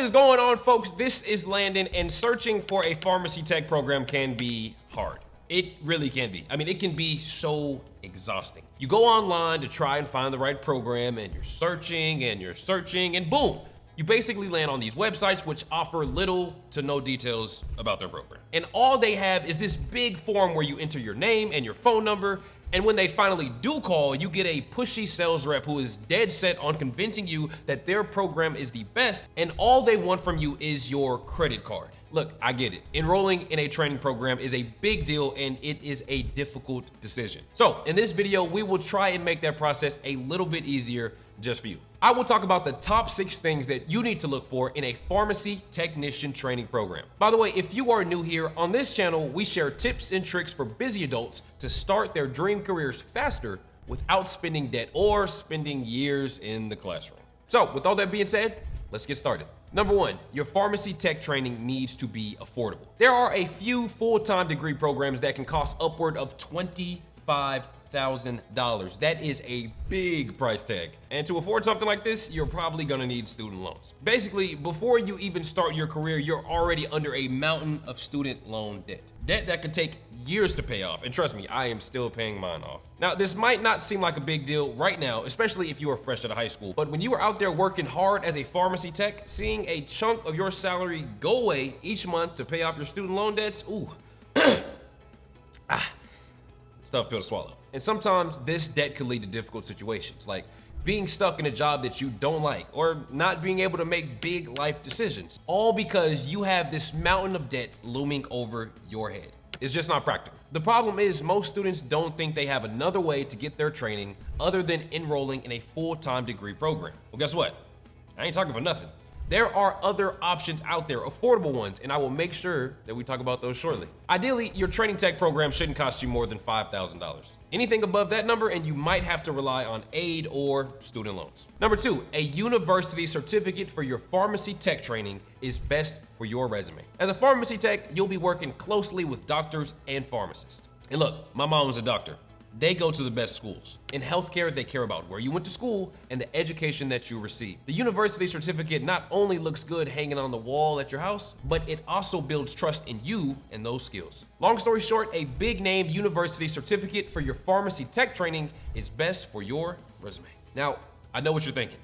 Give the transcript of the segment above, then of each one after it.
is going on, folks? This is Landon, and searching for a pharmacy tech program can be hard. It really can be. I mean, it can be so exhausting. You go online to try and find the right program, and you're searching, and boom, you basically land on these websites which offer little to no details about their program. And all they have is this big form where you enter your name and your phone number, and when they finally do call, you get a pushy sales rep who is dead set on convincing you that their program is the best, and all they want from you is your credit card. Look, I get it. Enrolling in a training program is a big deal, and it is a difficult decision. So in this video, we will try and make that process a little bit easier just for you. I will talk about the top 6 things that you need to look for in a pharmacy technician training program. By the way, if you are new here, on this channel, we share tips and tricks for busy adults to start their dream careers faster without spending debt or spending years in the classroom. So with all that being said, let's get started. Number 1, your pharmacy tech training needs to be affordable. There are a few full-time degree programs that can cost upward of $25,000. That is a big price tag. And to afford something like this, you're probably gonna need student loans. Basically, before you even start your career, you're already under a mountain of student loan debt. Debt that could take years to pay off. And trust me, I am still paying mine off. Now, this might not seem like a big deal right now, especially if you are fresh out of high school. But when you are out there working hard as a pharmacy tech, seeing a chunk of your salary go away each month to pay off your student loan debts, ooh, it's a tough pill to swallow. And sometimes this debt could lead to difficult situations, like being stuck in a job that you don't like, or not being able to make big life decisions, all because you have this mountain of debt looming over your head. It's just not practical. The problem is most students don't think they have another way to get their training other than enrolling in a full-time degree program. Well, guess what? I ain't talking for nothing. There are other options out there, affordable ones, and I will make sure that we talk about those shortly. Ideally, your training tech program shouldn't cost you more than $5,000. Anything above that number, and you might have to rely on aid or student loans. Number 2, a university certificate for your pharmacy tech training is best for your resume. As a pharmacy tech, you'll be working closely with doctors and pharmacists. And look, my mom was a doctor. They go to the best schools. In healthcare, they care about where you went to school and the education that you received. The university certificate not only looks good hanging on the wall at your house, but it also builds trust in you and those skills. Long story short, a big name university certificate for your pharmacy tech training is best for your resume. Now, I know what you're thinking.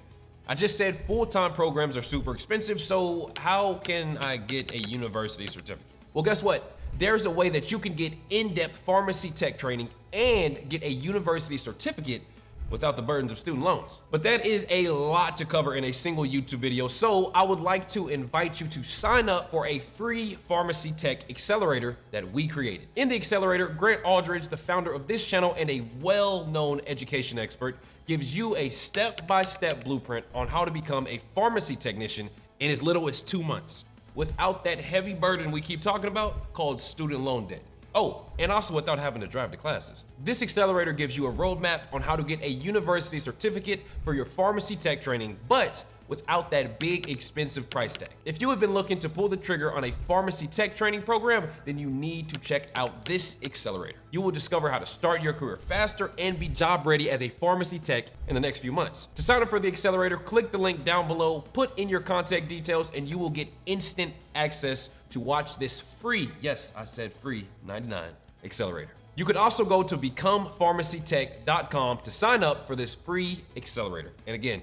I just said full-time programs are super expensive, so how can I get a university certificate? Well, guess what? There's a way that you can get in-depth pharmacy tech training and get a university certificate without the burdens of student loans. But that is a lot to cover in a single YouTube video, so I would like to invite you to sign up for a free pharmacy tech accelerator that we created. In the accelerator, Grant Aldridge, the founder of this channel and a well-known education expert, gives you a step-by-step blueprint on how to become a pharmacy technician in as little as 2 months, without that heavy burden we keep talking about called student loan debt. Oh, and also without having to drive to classes. This accelerator gives you a roadmap on how to get a university certificate for your pharmacy tech training, but without that big expensive price tag. If you have been looking to pull the trigger on a pharmacy tech training program, then you need to check out this accelerator. You will discover how to start your career faster and be job ready as a pharmacy tech in the next few months. To sign up for the accelerator, click the link down below, put in your contact details, and you will get instant access to watch this free, yes, I said free, 99 accelerator. You could also go to becomepharmacytech.com to sign up for this free accelerator. And again,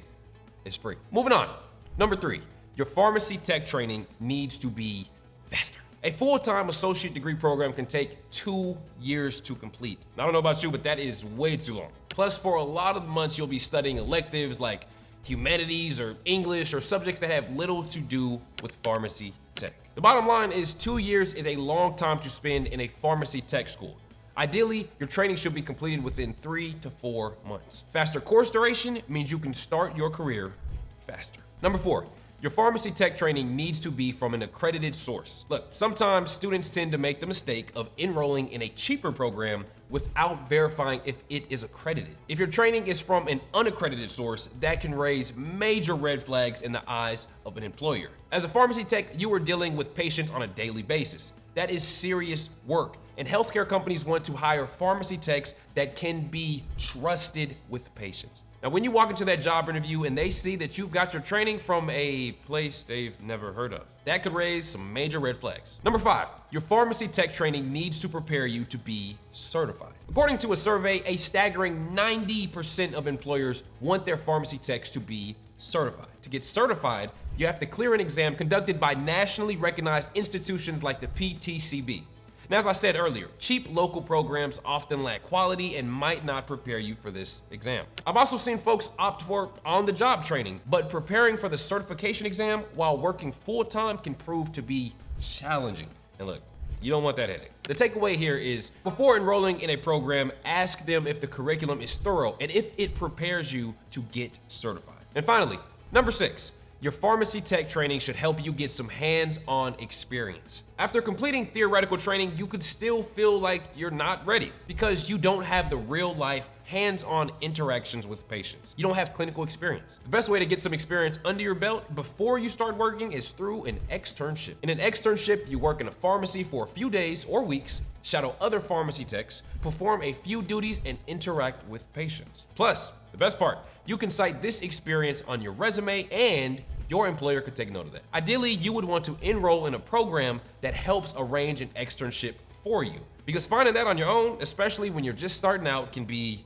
it's free. Moving on. Number 3, your pharmacy tech training needs to be faster. A full-time associate degree program can take 2 years to complete. I don't know about you, but that is way too long. Plus, for a lot of the months, you'll be studying electives like humanities or English or subjects that have little to do with pharmacy tech. The bottom line is 2 years is a long time to spend in a pharmacy tech school. Ideally, your training should be completed within 3 to 4 months. Faster course duration means you can start your career faster. Number 4, your pharmacy tech training needs to be from an accredited source. Look, sometimes students tend to make the mistake of enrolling in a cheaper program without verifying if it is accredited. If your training is from an unaccredited source, that can raise major red flags in the eyes of an employer. As a pharmacy tech, you are dealing with patients on a daily basis. That is serious work, and healthcare companies want to hire pharmacy techs that can be trusted with patients. Now, when you walk into that job interview and they see that you've got your training from a place they've never heard of, that could raise some major red flags. Number 5, your pharmacy tech training needs to prepare you to be certified. According to a survey, a staggering 90% of employers want their pharmacy techs to be certified. To get certified, you have to clear an exam conducted by nationally recognized institutions like the PTCB. Now, as I said earlier, cheap local programs often lack quality and might not prepare you for this exam. I've also seen folks opt for on-the-job training, but preparing for the certification exam while working full-time can prove to be challenging. And look, you don't want that headache. The takeaway here is, before enrolling in a program, ask them if the curriculum is thorough and if it prepares you to get certified. And finally, number 6, your pharmacy tech training should help you get some hands-on experience. After completing theoretical training, you could still feel like you're not ready because you don't have the real-life, hands-on interactions with patients. You don't have clinical experience. The best way to get some experience under your belt before you start working is through an externship. In an externship, you work in a pharmacy for a few days or weeks, shadow other pharmacy techs, perform a few duties, and interact with patients. Plus, the best part, you can cite this experience on your resume and your employer could take note of that. Ideally, you would want to enroll in a program that helps arrange an externship for you, because finding that on your own, especially when you're just starting out, can be,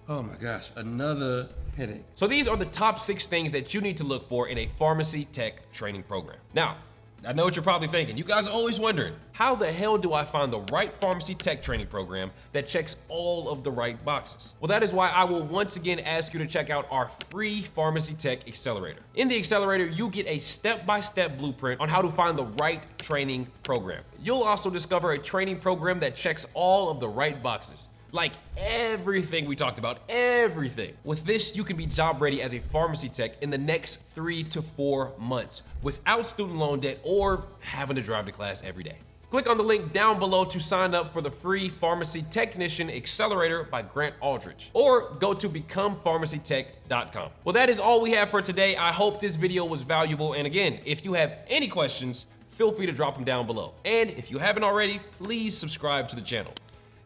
oh my gosh, another headache. So these are the top 6 things that you need to look for in a pharmacy tech training program. Now, I know what you're probably thinking. You guys are always wondering, how the hell do I find the right pharmacy tech training program that checks all of the right boxes? Well, that is why I will once again ask you to check out our free pharmacy tech accelerator. In the accelerator, you get a step-by-step blueprint on how to find the right training program. You'll also discover a training program that checks all of the right boxes. Like everything we talked about, everything. With this, you can be job ready as a pharmacy tech in the next 3 to 4 months without student loan debt or having to drive to class every day. Click on the link down below to sign up for the free Pharmacy Technician Accelerator by Grant Aldridge, or go to becomepharmacytech.com. Well, that is all we have for today. I hope this video was valuable. And again, if you have any questions, feel free to drop them down below. And if you haven't already, please subscribe to the channel.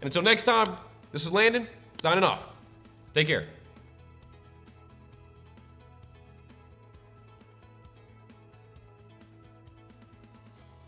And until next time, this is Landon, signing off. Take care.